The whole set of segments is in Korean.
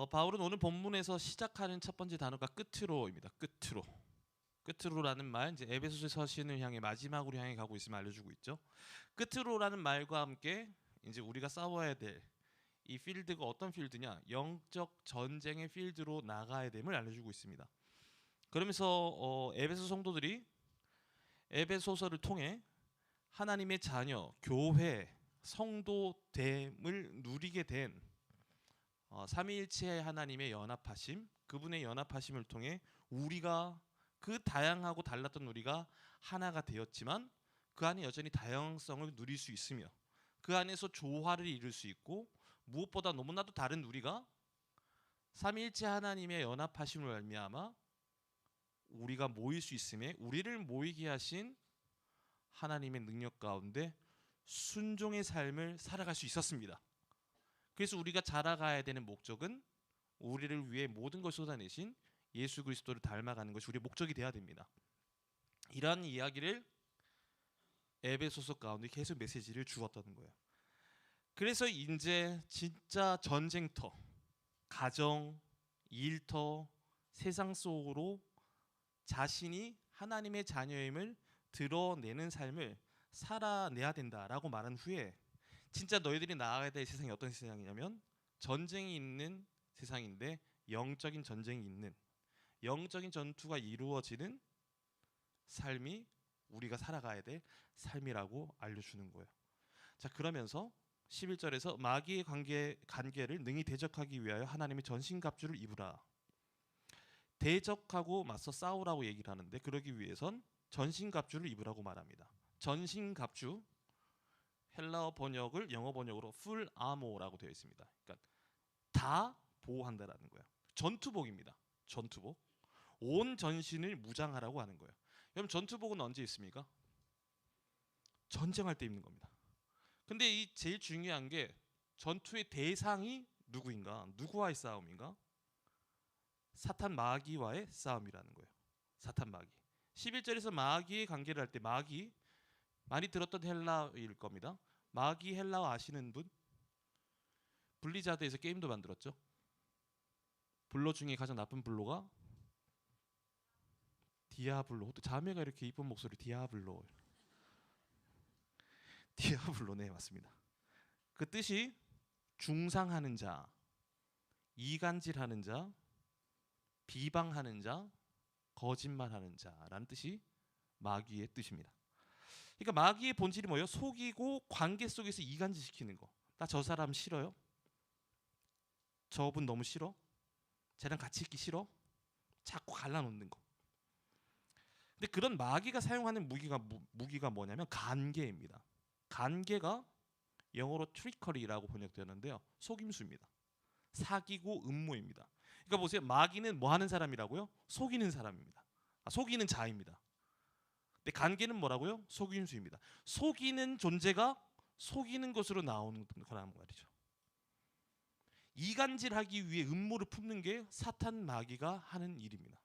바울은 오늘 본문에서 시작하는 첫 번째 단어가 끝으로입니다. 끝으로. 끝으로라는 말, 이제 에베소서 서신을 향해 마지막으로 향해 가고 있음을 알려주고 있죠. 끝으로라는 말과 함께 이제 우리가 싸워야 될 이 필드가 어떤 필드냐? 영적 전쟁의 필드로 나가야 됨을 알려주고 있습니다. 그러면서 에베소 성도들이 에베소서를 통해 하나님의 자녀, 교회, 성도됨을 누리게 된 삼위일체의 하나님의 연합하심, 그분의 연합하심을 통해 우리가 그 다양하고 달랐던 우리가 하나가 되었지만 그 안에 여전히 다양성을 누릴 수 있으며 그 안에서 조화를 이룰 수 있고 무엇보다 너무나도 다른 우리가 삼위일체 하나님의 연합하심을 말미암아 우리가 모일 수 있음에 우리를 모이게 하신 하나님의 능력 가운데 순종의 삶을 살아갈 수 있었습니다. 그래서 우리가 자라가야 되는 목적은 우리를 위해 모든 것을 쏟아내신 예수 그리스도를 닮아가는 것이 우리의 목적이 되어야 됩니다. 이러한 이야기를 에베소서 가운데 계속 메시지를 주었다는 거예요. 그래서 이제 진짜 전쟁터, 가정, 일터, 세상 속으로 자신이 하나님의 자녀임을 드러내는 삶을 살아내야 된다라고 말한 후에 진짜 너희들이 나아가야 될 세상이 어떤 세상이냐면 전쟁이 있는 세상인데 영적인 전쟁이 있는 영적인 전투가 이루어지는 삶이 우리가 살아가야 될 삶이라고 알려주는 거예요. 자, 그러면서 11절에서 마귀의 관계를 능히 대적하기 위하여 하나님의 전신갑주를 입으라. 대적하고 맞서 싸우라고 얘기를 하는데 그러기 위해선 전신갑주를 입으라고 말합니다. 전신갑주, 헬라어 번역을 영어 번역으로 full armor라고 되어 있습니다. 그러니까 다 보호한다라는 거예요. 전투복입니다. 전투복. 온 전신을 무장하라고 하는 거예요. 여러분 전투복은 언제 있습니까? 전쟁할 때 입는 겁니다. 근데 이 제일 중요한 게 전투의 대상이 누구인가? 누구와의 싸움인가? 사탄 마귀와의 싸움이라는 거예요. 사탄 마귀. 11절에서 마귀의 관계를 할 때 마귀 많이 들었던 헬라어일 겁니다. 마귀 헬라어 아시는 분? 블리자드에서 게임도 만들었죠. 블로 중에 가장 나쁜 블로가 디아블로. 또 자매가 이렇게 이쁜 목소리 디아블로. 디아블로, 네 맞습니다. 그 뜻이 중상하는 자, 이간질하는 자, 비방하는 자, 거짓말하는 자라는 뜻이 마귀의 뜻입니다. 그러니까 마귀의 본질이 뭐예요? 속이고 관계 속에서 이간질시키는 거. 나 저 사람 싫어요? 저분 너무 싫어? 쟤랑 같이 있기 싫어? 자꾸 갈라놓는 거. 근데 그런 마귀가 사용하는 무기가 뭐냐면 간계입니다. 간계가 영어로 트리커리라고 번역되는데요. 속임수입니다. 사기고 음모입니다. 그러니까 보세요. 마귀는 뭐 하는 사람이라고요? 속이는 사람입니다. 속이는 자입니다. 근데 간계는 뭐라고요? 속임수입니다. 속이는 존재가 속이는 것으로 나오는 거라는 말이죠. 이간질하기 위해 음모를 품는 게 사탄 마귀가 하는 일입니다.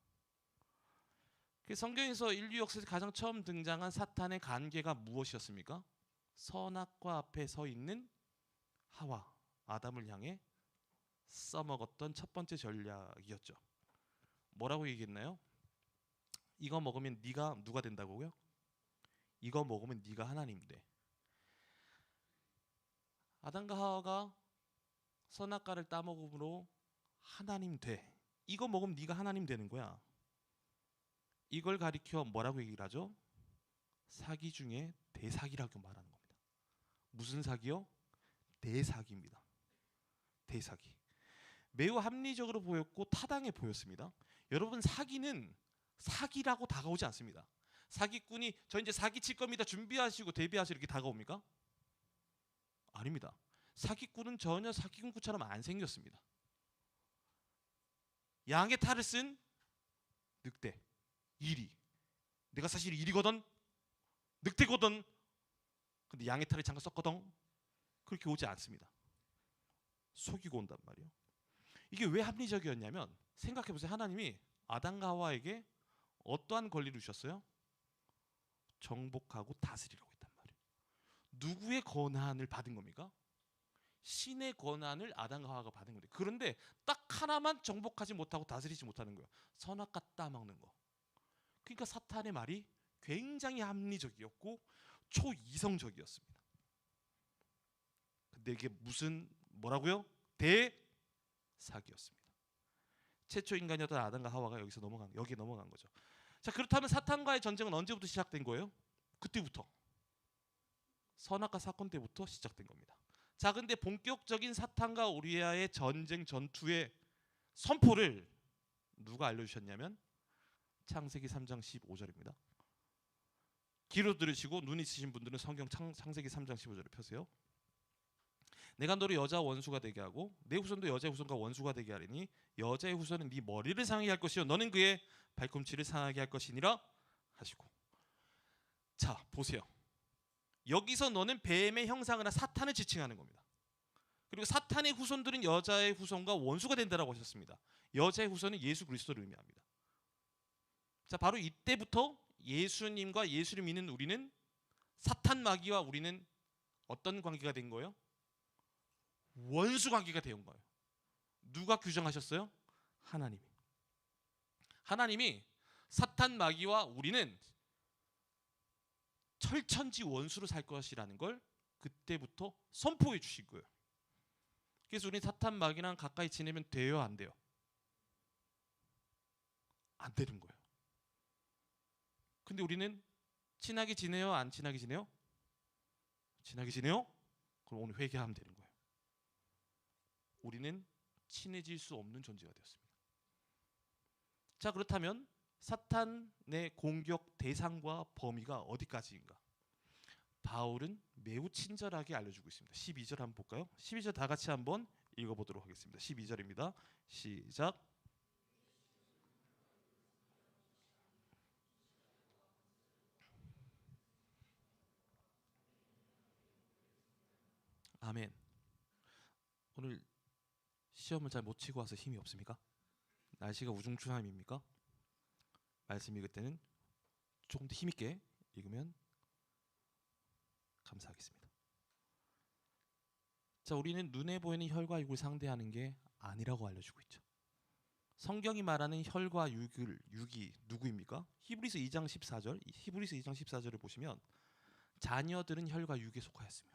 성경에서 인류 역사에서 가장 처음 등장한 사탄의 관계가 무엇이었습니까? 선악과 앞에 서 있는 하와, 아담을 향해 써먹었던 첫 번째 전략이었죠. 뭐라고 얘기했나요? 이거 먹으면 네가 누가 된다고요? 이거 먹으면 네가 하나님 돼. 아담과 하와가 선악과를 따먹음으로 하나님 돼. 이거 먹으면 네가 하나님 되는 거야. 이걸 가리켜 뭐라고 얘기를 하죠? 사기 중에 대사기라고 말하는 겁니다. 무슨 사기요? 대사기입니다. 대사기. 매우 합리적으로 보였고 타당해 보였습니다. 여러분 사기는 사기라고 다가오지 않습니다. 사기꾼이 저 이제 사기 칠 겁니다. 준비하시고 대비하시고 이렇게 다가옵니까? 아닙니다. 사기꾼은 전혀 사기꾼처럼 안 생겼습니다. 양의 탈을 쓴 늑대. 이리. 내가 사실 이리거든. 늑대거든. 근데 양의 탈을 잠깐 썼거든. 그렇게 오지 않습니다. 속이고 온단 말이에요. 이게 왜 합리적이었냐면 생각해보세요. 하나님이 아담과 하와에게 어떠한 권리를 주셨어요? 정복하고 다스리라고 했단 말이에요. 누구의 권한을 받은 겁니까? 신의 권한을 아담과 하와가 받은 거예요. 그런데 딱 하나만 정복하지 못하고 다스리지 못하는 거예요. 선악과 따먹는 거. 그러니까 사탄의 말이 굉장히 합리적이었고 초이성적이었습니다. 근데 이게 무슨 뭐라고요? 대사기였습니다. 최초 인간이었던 아담과 하와가 여기에 넘어간 거죠. 자, 그렇다면 사탄과의 전쟁은 언제부터 시작된 거예요? 그때부터. 선악과 사건 때부터 시작된 겁니다. 자, 근데 본격적인 사탄과 우리와의 전쟁 전투의 선포를 누가 알려주셨냐면 창세기 3장 15절입니다. 귀로 들으시고 눈 있으신 분들은 성경 창세기 3장 15절을 펴세요. 내가 너를 여자 원수가 되게 하고 내 후손도 여자의 후손과 원수가 되게 하리니 여자의 후손은 네 머리를 상하게 할 것이요 너는 그의 발꿈치를 상하게 할 것이니라 하시고. 자, 보세요. 여기서 너는 뱀의 형상을 한 사탄을 지칭하는 겁니다. 그리고 사탄의 후손들은 여자의 후손과 원수가 된다라고 하셨습니다. 여자의 후손은 예수 그리스도를 의미합니다. 자, 바로 이때부터 예수님과 예수를 믿는 우리는 사탄 마귀와 우리는 어떤 관계가 된 거예요? 원수 관계가 된 거예요. 누가 규정하셨어요? 하나님이. 하나님이 사탄 마귀와 우리는 철천지 원수로 살 것이라는 걸 그때부터 선포해 주신 거예요. 그래서 우리는 사탄 마귀랑 가까이 지내면 돼요, 안 돼요? 안 되는 거예요. 근데 우리는 친하게 지내요, 안 친하게 지내요? 친하게 지내요? 그럼 오늘 회개하면 되는 거예요. 우리는 친해질 수 없는 존재가 되었습니다. 자, 그렇다면 사탄의 공격 대상과 범위가 어디까지인가? 바울은 매우 친절하게 알려주고 있습니다. 12절 한번 볼까요? 12절 다 같이 한번 읽어보도록 하겠습니다. 12절입니다. 시작. 아멘. 오늘 시험을 잘 못 치고 와서 힘이 없습니까? 날씨가 우중충함입니까? 말씀 읽을 때는 조금 더 힘있게 읽으면 감사하겠습니다. 자, 우리는 눈에 보이는 혈과 육을 상대하는 게 아니라고 알려주고 있죠. 성경이 말하는 혈과 육이 누구입니까? 히브리서 2장 14절, 히브리서 2장 14절을 보시면 자녀들은 혈과 육에 속하였으며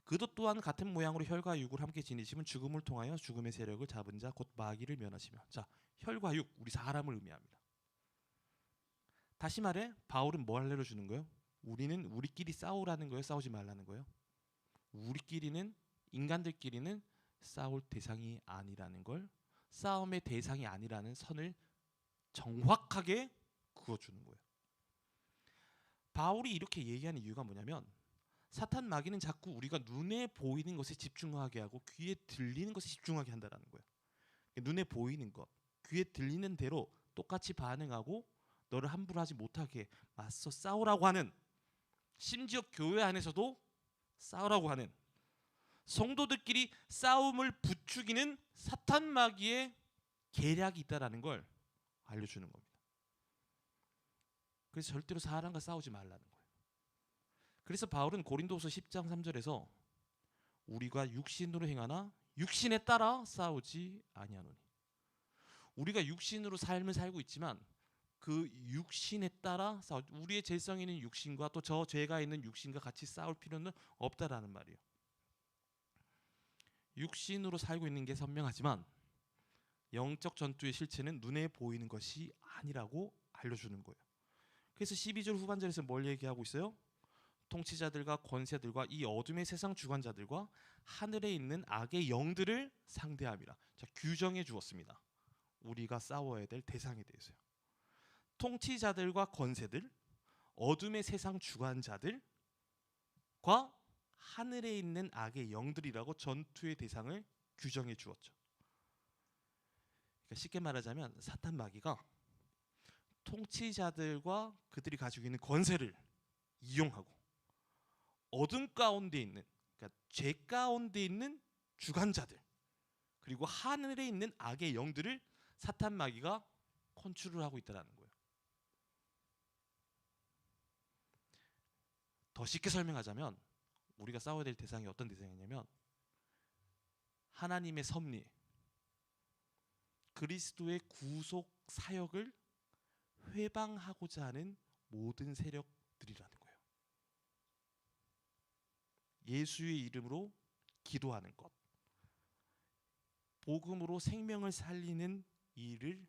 그도 또한 같은 모양으로 혈과 육을 함께 지니시면 죽음을 통하여 죽음의 세력을 잡은 자 곧 마귀를 면하시며. 자, 혈과 육, 우리 사람을 의미합니다. 다시 말해 바울은 뭘 알려주는 거예요? 우리는 우리끼리 싸우라는 거예요? 싸우지 말라는 거예요? 우리끼리는, 인간들끼리는 싸울 대상이 아니라는 걸, 싸움의 대상이 아니라는 선을 정확하게 그어주는 거예요. 바울이 이렇게 얘기하는 이유가 뭐냐면 사탄 마귀는 자꾸 우리가 눈에 보이는 것에 집중하게 하고 귀에 들리는 것에 집중하게 한다는 거예요. 눈에 보이는 것, 귀에 들리는 대로 똑같이 반응하고 너를 함부로 하지 못하게 맞서 싸우라고 하는, 심지어 교회 안에서도 싸우라고 하는, 성도들끼리 싸움을 부추기는 사탄 마귀의 계략이 있다라는 걸 알려주는 겁니다. 그래서 절대로 사람과 싸우지 말라는 거예요. 그래서 바울은 고린도후서 10장 3절에서 우리가 육신으로 행하나 육신에 따라 싸우지 아니하노니, 우리가 육신으로 삶을 살고 있지만 그 육신에 따라 우리의 죄성이 있는 육신과 또 저 죄가 있는 육신과 같이 싸울 필요는 없다라는 말이에요. 육신으로 살고 있는 게 선명하지만 영적 전투의 실체는 눈에 보이는 것이 아니라고 알려주는 거예요. 그래서 12절 후반절에서 뭘 얘기하고 있어요? 통치자들과 권세들과 이 어둠의 세상 주관자들과 하늘에 있는 악의 영들을 상대함이라. 자, 규정해 주었습니다. 우리가 싸워야 될 대상에 대해서요. 통치자들과 권세들, 어둠의 세상 주관자들과 하늘에 있는 악의 영들이라고 전투의 대상을 규정해 주었죠. 그러니까 쉽게 말하자면 사탄 마귀가 통치자들과 그들이 가지고 있는 권세를 이용하고 어둠 가운데 있는, 그러니까 죄 가운데 있는 주관자들, 그리고 하늘에 있는 악의 영들을 사탄 마귀가 컨트롤하고 있다는 거예요. 더 쉽게 설명하자면 우리가 싸워야 될 대상이 어떤 대상이냐면 하나님의 섭리, 그리스도의 구속 사역을 회방하고자 하는 모든 세력들이라는 거예요. 예수의 이름으로 기도하는 것, 복음으로 생명을 살리는 일을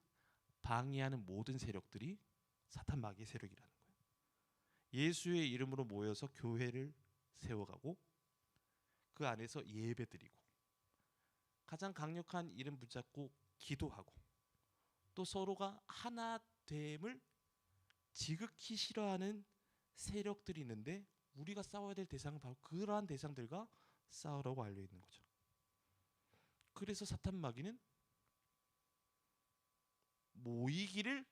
방해하는 모든 세력들이 사탄 마귀의 세력이라는 거예요. 예수의 이름으로 모여서 교회를 세워가고 그 안에서 예배드리고 가장 강력한 이름 붙잡고 기도하고 또 서로가 하나 됨을 지극히 싫어하는 세력들이 있는데 우리가 싸워야 될 대상은 바로 그러한 대상들과 싸우라고 알려 있는 거죠. 그래서 사탄 마귀는 모이기를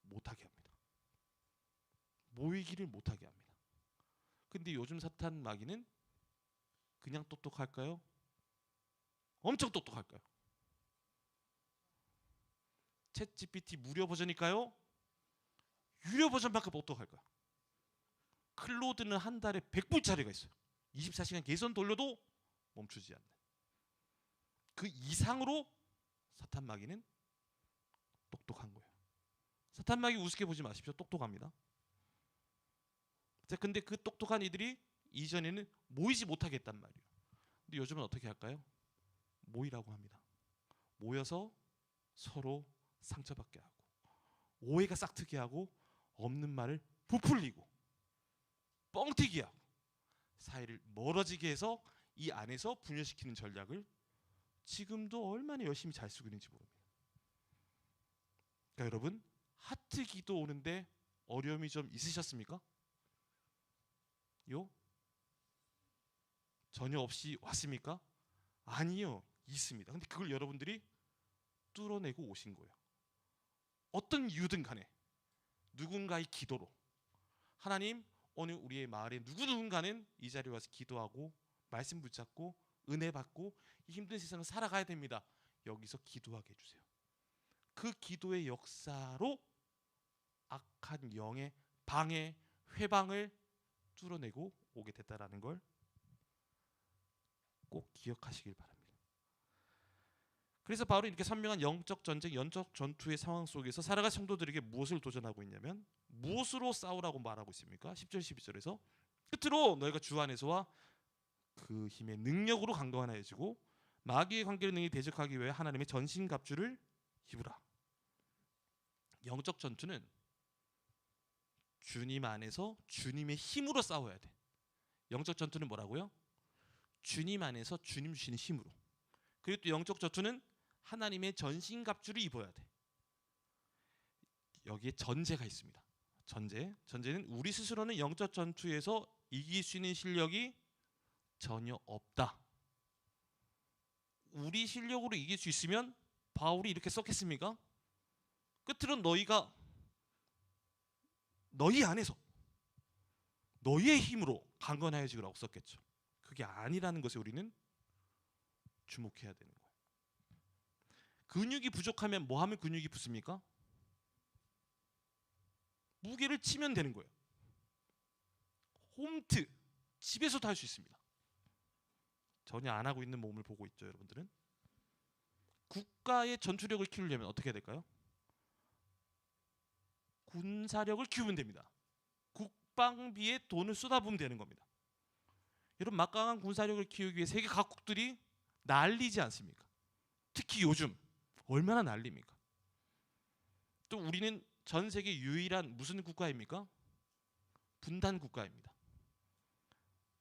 못하게 합니다. 모이기를 못하게 합니다. 근데 요즘 사탄 마귀는 그냥 똑똑할까요? 엄청 똑똑할까요? 챗 GPT 무료 버전일까요? 유료 버전만큼 똑똑할까요? 클로드는 한 달에 100불짜리가 있어요. 24시간 계속 돌려도 멈추지 않는. 그 이상으로 사탄 마귀는 똑똑한 거예요. 사탄 마귀 우습게 보지 마십시오. 똑똑합니다. 자, 근데 그 똑똑한 이들이 이전에는 모이지 못하게 했단 말이에요. 근데 요즘은 어떻게 할까요? 모이라고 합니다. 모여서 서로 상처받게 하고 오해가 싹트게 하고 없는 말을 부풀리고 뻥튀기 하고 사이를 멀어지게 해서 이 안에서 분열시키는 전략을 지금도 얼마나 열심히 잘 쓰고 있는지 모릅니다. 그러니까 여러분, 하트 기도 오는데 어려움이 좀 있으셨습니까? 요? 전혀 없이 왔습니까? 아니요, 있습니다. 근데 그걸 여러분들이 뚫어내고 오신 거예요. 어떤 이유든 간에 누군가의 기도로 하나님, 오늘 우리의 마을에 누군가는 이 자리에 와서 기도하고 말씀 붙잡고 은혜 받고 이 힘든 세상을 살아가야 됩니다. 여기서 기도하게 해주세요. 그 기도의 역사로 악한 영의 방해, 회방을 뚫어내고 오게 됐다라는 걸 꼭 기억하시길 바랍니다. 그래서 바로 이렇게 선명한 영적 전쟁, 영적 전투의 상황 속에서 살아갈 성도들에게 무엇을 도전하고 있냐면 무엇으로 싸우라고 말하고 있습니까? 10절 12절에서 끝으로 너희가 주 안에서와 그 힘의 능력으로 강건해지고 마귀의 관계를 능히 대적하기 위해 하나님의 전신갑주를 입으라. 영적 전투는 주님 안에서 주님의 힘으로 싸워야 돼. 영적 전투는 뭐라고요? 주님 안에서 주님 주시는 힘으로. 그리고 또 영적 전투는 하나님의 전신갑주를 입어야 돼. 여기에 전제가 있습니다. 전제는 우리 스스로는 영적 전투에서 이길 수 있는 실력이 전혀 없다. 우리 실력으로 이길 수 있으면 바울이 이렇게 썼겠습니까? 끝으로 너희가 너희 안에서 너희의 힘으로 강건하여지라고 썼겠죠. 그게 아니라는 것에 우리는 주목해야 되는 거예요. 근육이 부족하면 뭐 하면 근육이 붙습니까? 무게를 치면 되는 거예요. 홈트, 집에서도 할 수 있습니다. 전혀 안 하고 있는 몸을 보고 있죠, 여러분들은. 국가의 전투력을 키우려면 어떻게 해야 될까요? 군사력을 키우면 됩니다. 국방비에 돈을 쏟아부으면 되는 겁니다. 여러분, 막강한 군사력을 키우기 위해 세계 각국들이 난리지 않습니까? 특히 요즘 얼마나 난립니까? 또 우리는 전 세계 유일한 무슨 국가입니까? 분단 국가입니다.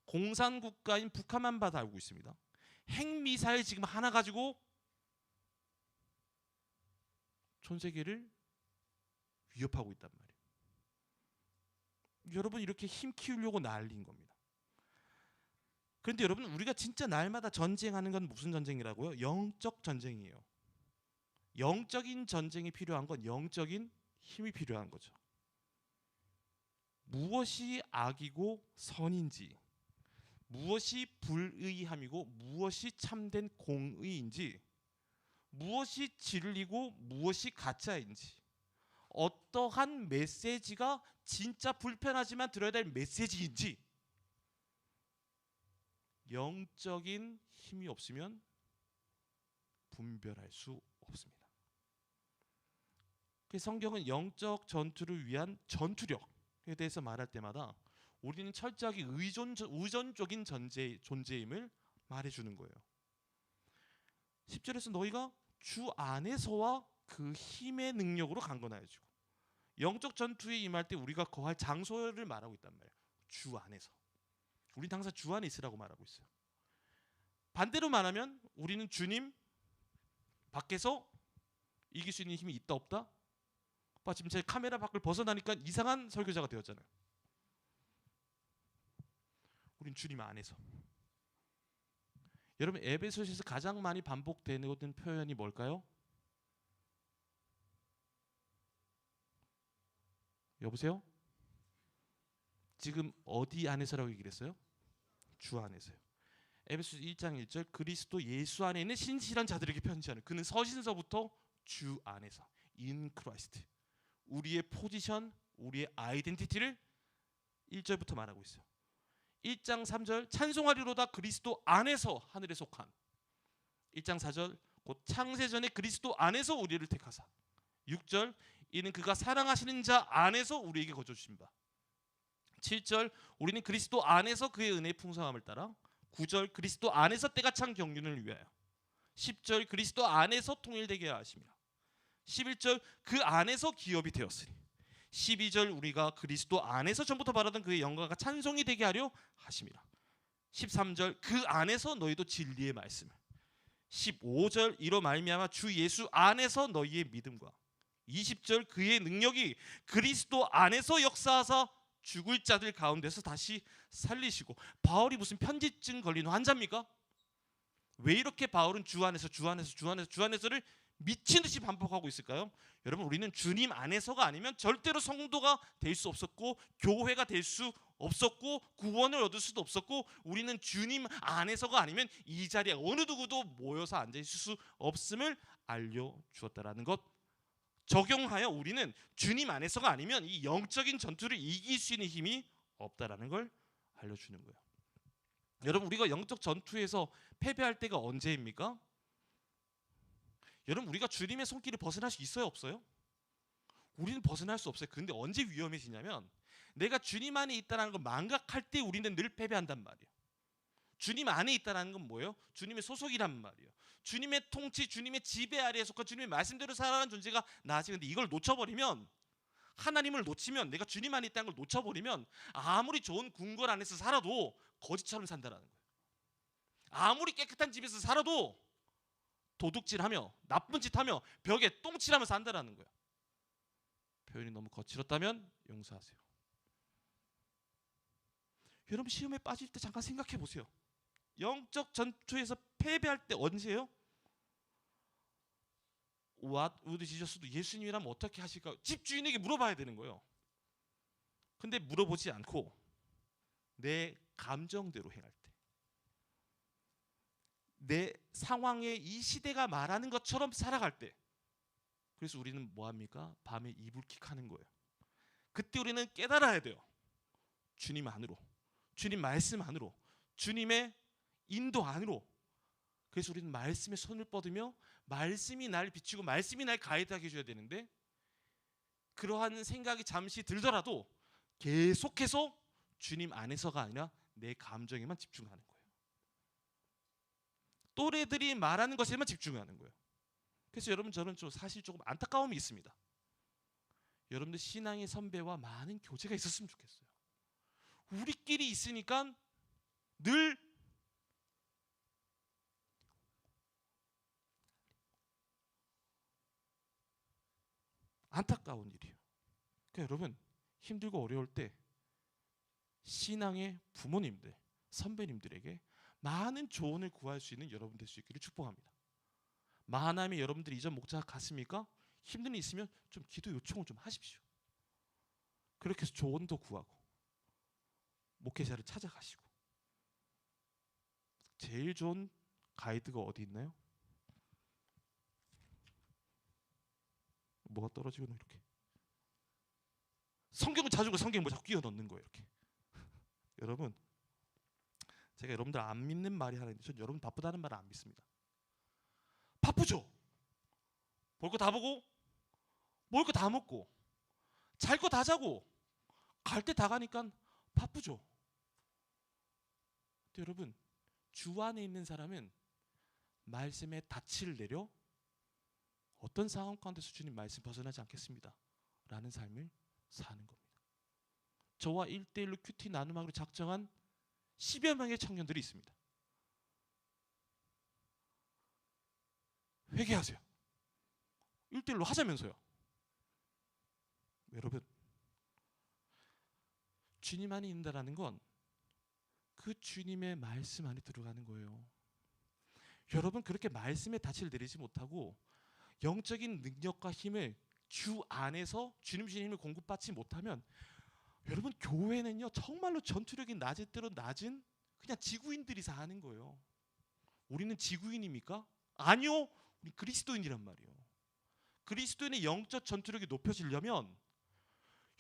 공산 국가인 북한만 봐도 알고 있습니다. 핵미사일 지금 하나 가지고 전 세계를 위협하고 있단 말이에요. 여러분, 이렇게 힘 키우려고 난리인 겁니다. 그런데 여러분, 우리가 진짜 날마다 전쟁하는 건 무슨 전쟁이라고요? 영적 전쟁이에요. 영적인 전쟁이 필요한 건 영적인 힘이 필요한 거죠. 무엇이 악이고 선인지, 무엇이 불의함이고 무엇이 참된 공의인지, 무엇이 진리고 무엇이 가짜인지, 어떠한 메시지가 진짜 불편하지만 들어야 될 메시지인지, 영적인 힘이 없으면 분별할 수 없습니다. 그 성경은 영적 전투를 위한 전투력에 대해서 말할 때마다 우리는 철저하게 의존적인 존재임을 말해주는 거예요. 10절에서 너희가 주 안에서와 그 힘의 능력으로 강건하여지고, 영적 전투에 임할 때 우리가 거할 장소를 말하고 있단 말이에요. 주 안에서. 우리는 항상 주 안에 있으라고 말하고 있어요. 반대로 말하면 우리는 주님 밖에서 이길 수 있는 힘이 있다 없다? 지금 제 카메라 밖을 벗어나니까 이상한 설교자가 되었잖아요. 우린 주님 안에서. 여러분, 에베소서에서 가장 많이 반복되는 표현이 뭘까요? 여보세요? 지금 어디 안에서라고 얘기를 했어요? 주 안에서요. 에베소서 1장 1절, 그리스도 예수 안에 있는 신실한 자들에게 편지하는, 그는 서신서부터 주 안에서, in Christ, 우리의 포지션, 우리의 아이덴티티를 1절부터 말하고 있어요. 1장 3절, 찬송하리로다 그리스도 안에서 하늘에 속한. 1장 4절, 곧 창세전에 그리스도 안에서 우리를 택하사. 6절, 이는 그가 사랑하시는 자 안에서 우리에게 거저 주신 바. 7절, 우리는 그리스도 안에서 그의 은혜의 풍성함을 따라. 9절, 그리스도 안에서 때가 찬 경륜을 위하여. 10절, 그리스도 안에서 통일되게 하심이라. 11절, 그 안에서 기업이 되었으니. 12절, 우리가 그리스도 안에서 전부터 바라던 그의 영광과 찬송이 되게 하려 하심이라. 13절, 그 안에서 너희도 진리의 말씀을. 15절, 이로 말미암아 주 예수 안에서 너희의 믿음과. 20절, 그의 능력이 그리스도 안에서 역사하사 죽을 자들 가운데서 다시 살리시고. 바울이 무슨 편집증 걸린 환자입니까? 왜 이렇게 바울은 주 안에서를 미친 듯이 반복하고 있을까요? 여러분, 우리는 주님 안에서가 아니면 절대로 성도가 될 수 없었고, 교회가 될 수 없었고, 구원을 얻을 수도 없었고, 우리는 주님 안에서가 아니면 이 자리에 어느 누구도 모여서 앉아 있을 수 없음을 알려주었다라는 것 적용하여 우리는 주님 안에서가 아니면 이 영적인 전투를 이길 수 있는 힘이 없다라는 걸 알려주는 거예요. 여러분, 우리가 영적 전투에서 패배할 때가 언제입니까? 여러분, 우리가 주님의 손길을 벗어날 수 있어요, 없어요? 우리는 벗어날 수 없어요. 그런데 언제 위험해지냐면, 내가 주님 안에 있다는 걸 망각할 때 우리는 늘 패배한단 말이에요. 주님 안에 있다는 건 뭐예요? 주님의 소속이란 말이에요. 주님의 통치, 주님의 지배 아래에 속한 주님의 말씀대로 살아가는 존재가 나지. 근데 이걸 놓쳐버리면, 하나님을 놓치면, 내가 주님 안에 있다는 걸 놓쳐버리면 아무리 좋은 궁궐 안에서 살아도 거지처럼 산다라는 거예요. 아무리 깨끗한 집에서 살아도 도둑질하며 나쁜 짓하며 벽에 똥칠하면서 산다라는 거예요. 표현이 너무 거칠었다면 용서하세요. 여러분, 시험에 빠질 때 잠깐 생각해 보세요. 영적 전투에서 패배할 때 언제예요? What would Jesus do? 예수님이라면 어떻게 하실까? 집주인에게 물어봐야 되는 거예요. 근데 물어보지 않고 내 감정대로 행할 때, 내 상황에 이 시대가 말하는 것처럼 살아갈 때, 그래서 우리는 뭐합니까? 밤에 이불킥하는 거예요. 그때 우리는 깨달아야 돼요. 주님 안으로, 주님 말씀 안으로, 주님의 인도 안으로. 그래서 우리는 말씀에 손을 뻗으며 말씀이 날 비추고 말씀이 날 가이드하게 해줘야 되는데, 그러한 생각이 잠시 들더라도 계속해서 주님 안에서가 아니라 내 감정에만 집중하는 거예요. 또래들이 말하는 것에만 집중하는 거예요. 그래서 여러분, 저는 사실 조금 안타까움이 있습니다. 여러분들 신앙의 선배와 많은 교제가 있었으면 좋겠어요. 우리끼리 있으니까 늘 안타까운 일이에요. 그러니까 여러분, 힘들고 어려울 때 신앙의 부모님들, 선배님들에게 많은 조언을 구할 수 있는 여러분 될 수 있기를 축복합니다. 마하나임에 여러분들이 이전 목자가 갔습니까? 힘든 일 있으면 좀 기도 요청을 좀 하십시오. 그렇게 해서 조언도 구하고 목회자를 찾아가시고. 제일 좋은 가이드가 어디 있나요? 뭐가 떨어지고 이렇게 성경을 찾고 성경에 뭐 자꾸 끼워 넣는 거예요, 이렇게. 여러분, 제가 여러분들 안 믿는 말이 하나 있는데, 전 여러분 바쁘다는 말을 안 믿습니다. 바쁘죠. 볼 거 다 보고 먹을 거 다 먹고 잘 거 다 자고 갈 때 다 가니까 바쁘죠. 근데 여러분, 주 안에 있는 사람은 말씀에 닻을 내려 어떤 상황 가운데서 주님 말씀 벗어나지 않겠습니다 라는 삶을 사는 겁니다. 저와 1대1로 큐티 나눔하기로 작정한 10여 명의 청년들이 있습니다. 회개하세요. 1대1로 하자면서요. 여러분, 주님 안에 있는다라는 건 그 주님의 말씀 안에 들어가는 거예요. 여러분, 그렇게 말씀에 닻을 내리지 못하고 영적인 능력과 힘을 주 안에서 주님의 힘을 공급받지 못하면 여러분, 교회는요 정말로 전투력이 낮을 대로 낮은 그냥 지구인들이 사는 거예요. 우리는 지구인입니까? 아니요, 우리 그리스도인이란 말이에요. 그리스도인의 영적 전투력이 높여지려면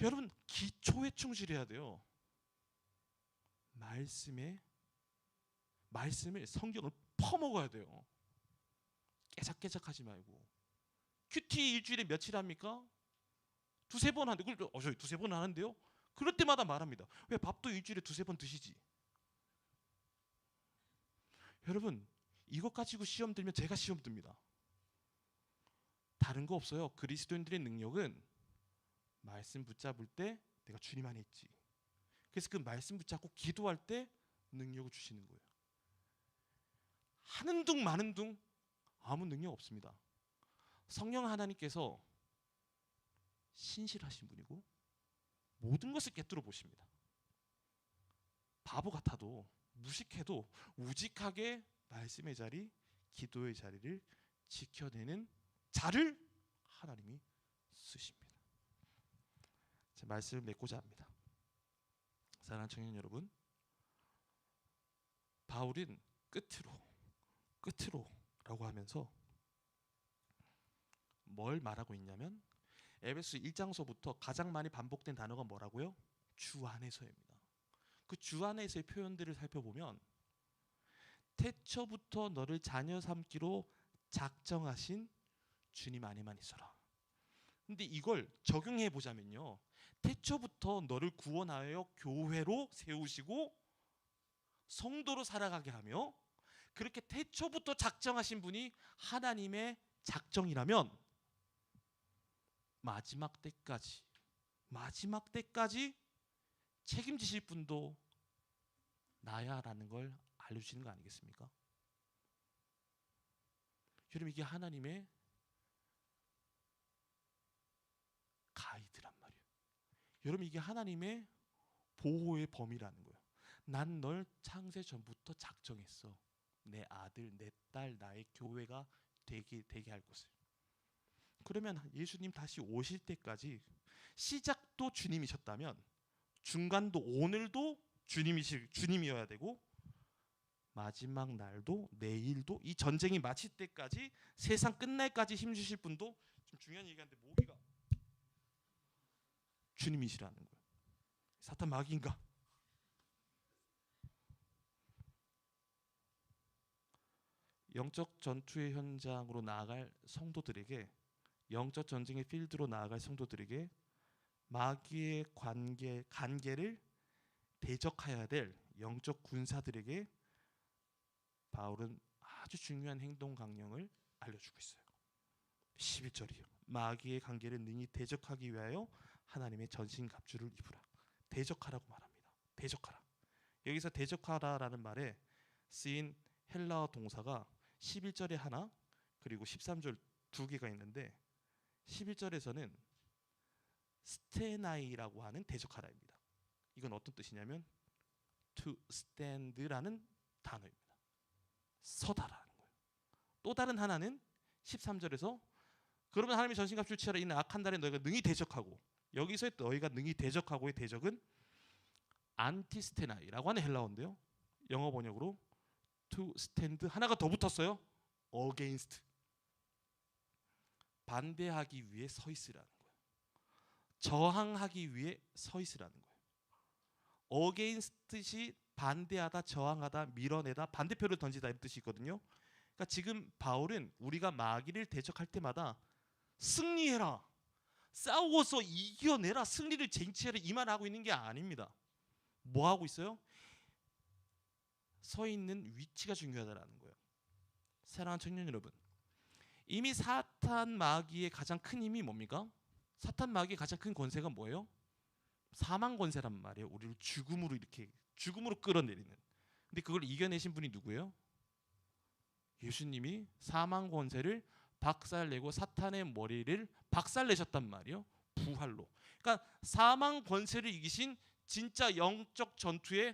여러분, 기초에 충실해야 돼요. 말씀을 성경을 퍼먹어야 돼요. 깨작깨작하지 말고. 큐티 일주일에 며칠 합니까? 두세 번 하는데, 저희 두세 번 하는데요. 그럴 때마다 말합니다. 왜 밥도 일주일에 두세 번 드시지? 여러분, 이것 가지고 시험 들면 제가 시험 듭니다. 다른 거 없어요. 그리스도인들의 능력은 말씀 붙잡을 때 내가 주님 안에 있지. 그래서 그 말씀 붙잡고 기도할 때 능력을 주시는 거예요. 하는 둥 마는 둥 아무 능력 없습니다. 성령 하나님께서 신실하신 분이고 모든 것을 꿰뚫어 보십니다. 바보 같아도 무식해도 우직하게 말씀의 자리, 기도의 자리를 지켜내는 자를 하나님이 쓰십니다. 제 말씀을 맺고자 합니다. 사랑하는 청년 여러분, 바울은 끝으로라고 하면서 뭘 말하고 있냐면 에베소 1장서부터 가장 많이 반복된 단어가 뭐라고요? 주 안에서입니다. 그 주 안에서의 표현들을 살펴보면 태초부터 너를 자녀 삼기로 작정하신 주님 안에만 있어라. 근데 이걸 적용해 보자면요, 태초부터 너를 구원하여 교회로 세우시고 성도로 살아가게 하며 그렇게 태초부터 작정하신 분이 하나님의 작정이라면 마지막 때까지 책임지실 분도 나야라는 걸 알려주시는 거 아니겠습니까? 여러분, 이게 하나님의 가이드란 말이에요. 여러분, 이게 하나님의 보호의 범위라는 거예요. 난 널 창세 전부터 작정했어. 내 아들, 내 딸, 나의 교회가 되게 할 것을. 그러면 예수님 다시 오실 때까지 시작도 주님이셨다면 중간도 오늘도 주님이어야 되고 마지막 날도 내일도 이 전쟁이 마칠 때까지 세상 끝날까지 힘주실 분도, 좀 중요한 얘기인데 모기가 주님이시라는 거예요. 사탄 마귀인가? 영적 전투의 현장으로 나아갈 성도들에게, 영적 전쟁의 필드로 나아갈 성도들에게 마귀의 간계를 대적해야 될 영적 군사들에게 바울은 아주 중요한 행동 강령을 알려주고 있어요. 11절이요. 마귀의 관계를 능히 대적하기 위하여 하나님의 전신갑주를 입으라. 대적하라고 말합니다. 대적하라. 여기서 대적하라라는 말에 쓰인 헬라어 동사가 11절에 하나, 그리고 13절 두 개가 있는데 11절에서는 스테나이라고 하는 대적하라입니다. 이건 어떤 뜻이냐면 to stand라는 단어입니다. 서다라는 거예요. 또 다른 하나는 13절에서 그러면 하나님의 전신갑주를 취하라. 이는 악한 날에 너희가 능히 대적하고, 여기서의 너희가 능히 대적하고의 대적은 안티스테나이라고 하는 헬라어인데요, 영어 번역으로 to stand 하나가 더 붙었어요. against, 반대하기 위해 서 있으라는 거예요. 저항하기 위해 서 있으라는 거예요. against 뜻이 반대하다, 저항하다, 밀어내다, 반대표를 던지다 이런 뜻이 있거든요. 그러니까 지금 바울은 우리가 마귀를 대적할 때마다 승리해라, 싸워서 이겨내라, 승리를 쟁취해라 이 말 하고 있는 게 아닙니다. 뭐 하고 있어요? 서 있는 위치가 중요하다라는 거예요. 사랑하는 청년 여러분, 이미 사탄 마귀의 가장 큰 힘이 뭡니까? 사탄 마귀의 가장 큰 권세가 뭐예요? 사망 권세란 말이에요. 우리를 죽음으로 이렇게 죽음으로 끌어내리는. 근데 그걸 이겨내신 분이 누구예요? 예수님이 사망 권세를 박살내고 사탄의 머리를 박살내셨단 말이에요. 부활로. 그러니까 사망 권세를 이기신 진짜 영적 전투의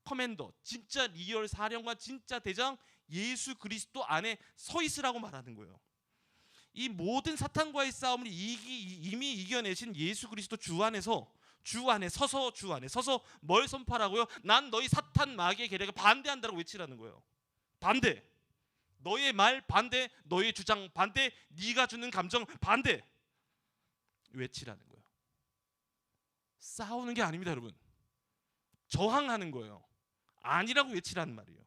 커맨더, 진짜 리얼 사령관, 진짜 대장 예수 그리스도 안에 서 있으라고 말하는 거예요. 이 모든 사탄과의 싸움을 이미 이겨내신 예수 그리스도 주 안에 서서 뭘 선포하라고요? 난 너희 사탄 마귀의 계략에 반대한다고 외치라는 거예요. 반대. 너의 말 반대, 너의 주장 반대, 네가 주는 감정 반대 외치라는 거예요. 싸우는 게 아닙니다, 여러분. 저항하는 거예요. 아니라고 외치라는 말이에요.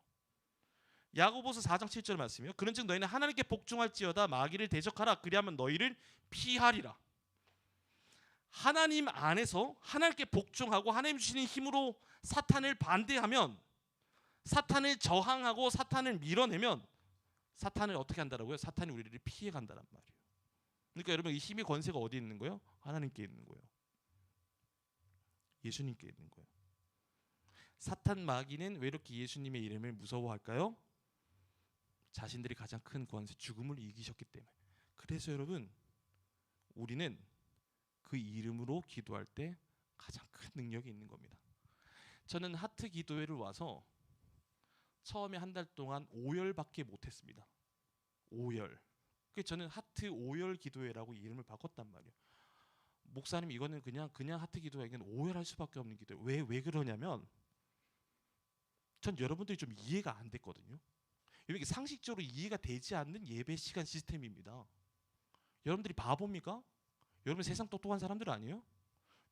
야고보서 4장 7절 말씀이요. 그런즉 너희는 하나님께 복종할지어다 마귀를 대적하라. 그리하면 너희를 피하리라. 하나님 안에서 하나님께 복종하고 하나님 주시는 힘으로 사탄을 반대하면, 사탄을 저항하고 사탄을 밀어내면 사탄을 어떻게 한다라고요? 사탄이 우리를 피해 간다란 말이에요. 그러니까 여러분, 이 힘의 권세가 어디에 있는 거예요? 하나님께 있는 거예요. 예수님께 있는 거예요. 사탄 마귀는 왜 이렇게 예수님의 이름을 무서워할까요? 자신들이 가장 큰 권세, 죽음을 이기셨기 때문에. 그래서 여러분, 우리는 그 이름으로 기도할 때 가장 큰 능력이 있는 겁니다. 저는 하트 기도회를 와서 처음에 한 달 동안 5열밖에 못했습니다. 5열. 그래서 저는 하트 5열 기도회라고 이름을 바꿨단 말이에요. 목사님, 이거는 그냥 하트 기도회는 5열 할 수밖에 없는 기도회. 왜 그러냐면, 전 여러분들이 좀 이해가 안 됐거든요. 이게 상식적으로 이해가 되지 않는 예배 시간 시스템입니다. 여러분들이 바보입니까? 여러분 세상 똑똑한 사람들 아니에요?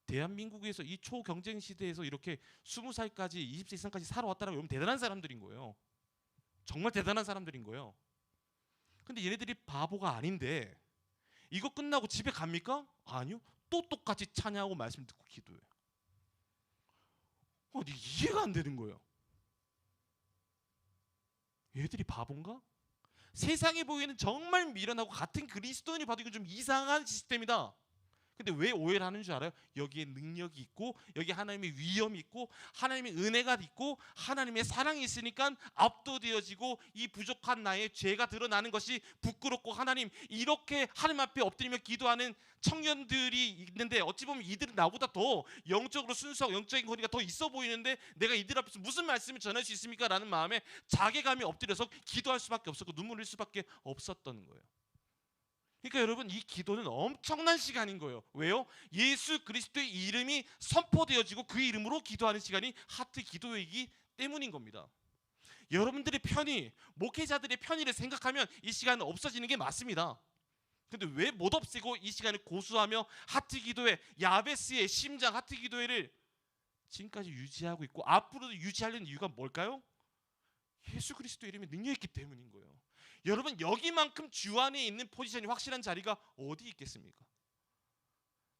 대한민국에서 이 초경쟁 시대에서 이렇게 20살까지 20세 이상까지 살아왔다는 여러분 대단한 사람들인 거예요. 정말 대단한 사람들인 거예요. 근데 얘네들이 바보가 아닌데 이거 끝나고 집에 갑니까? 아니요. 또 똑같이 찬양하고 말씀 듣고 기도해요. 이해가 안 되는 거예요. 얘들이 바본가? 세상에 보이는 정말 미련하고 같은 그리스도인이 봐도 이거 좀 이상한 시스템이다. 근데 왜 오해를 하는 줄 알아요? 여기에 능력이 있고, 여기 하나님의 위엄이 있고, 하나님의 은혜가 있고, 하나님의 사랑이 있으니까 압도되어지고 이 부족한 나의 죄가 드러나는 것이 부끄럽고, 하나님 이렇게 하나님 앞에 엎드리며 기도하는 청년들이 있는데 어찌 보면 이들은 나보다 더 영적으로 순수하고 영적인 거리가 더 있어 보이는데 내가 이들 앞에서 무슨 말씀을 전할 수 있습니까? 라는 마음에 자괴감이 엎드려서 기도할 수밖에 없었고 눈물 흘릴 수밖에 없었던 거예요. 그러니까 여러분, 이 기도는 엄청난 시간인 거예요. 왜요? 예수 그리스도의 이름이 선포되어지고 그 이름으로 기도하는 시간이 하트 기도이기 때문인 겁니다. 여러분들의 편의, 목회자들의 편의를 생각하면 이 시간은 없어지는 게 맞습니다. 근데 왜 못 없애고 이 시간을 고수하며 하트 기도회, 야베스의 심장 하트 기도회를 지금까지 유지하고 있고 앞으로도 유지하려는 이유가 뭘까요? 예수 그리스도 이름이 능력이 있기 때문인 거예요. 여러분, 여기만큼 주 안에 있는 포지션이 확실한 자리가 어디 있겠습니까?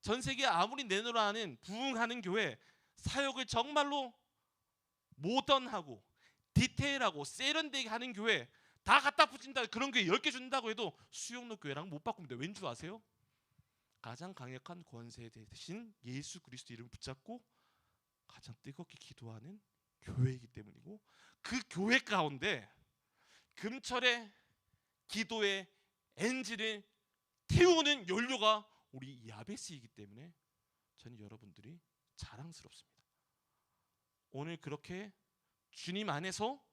전 세계 아무리 내놓으라 하는 부흥하는 교회, 사역을 정말로 모던하고 디테일하고 세련되게 하는 교회 다 갖다 붙인다, 그런 교회 10개 준다고 해도 수용로 교회랑 못 바꿉니다. 왠 줄 아세요? 가장 강력한 권세 대신 예수 그리스도 이름을 붙잡고 가장 뜨겁게 기도하는 교회이기 때문이고, 그 교회 가운데 금철의 기도의 엔진을 태우는 연료가 우리 야베스이기 때문에 저는 여러분들이 자랑스럽습니다. 오늘 그렇게 주님 안에서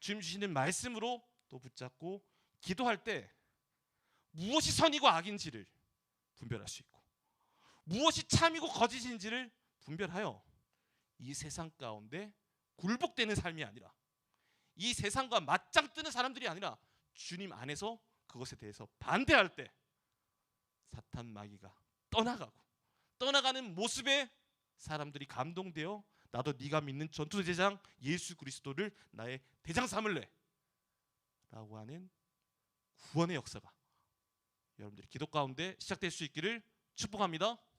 주님 주시는 말씀으로 또 붙잡고 기도할 때 무엇이 선이고 악인지를 분별할 수 있고, 무엇이 참이고 거짓인지를 분별하여 이 세상 가운데 굴복되는 삶이 아니라, 이 세상과 맞짱 뜨는 사람들이 아니라 주님 안에서 그것에 대해서 반대할 때 사탄 마귀가 떠나가는 모습에 사람들이 감동되어 나도 네가 믿는 전투대장 예수 그리스도를 나의 대장 삼을래 라고 하는 구원의 역사가 여러분들이 기도 가운데 시작될 수 있기를 축복합니다.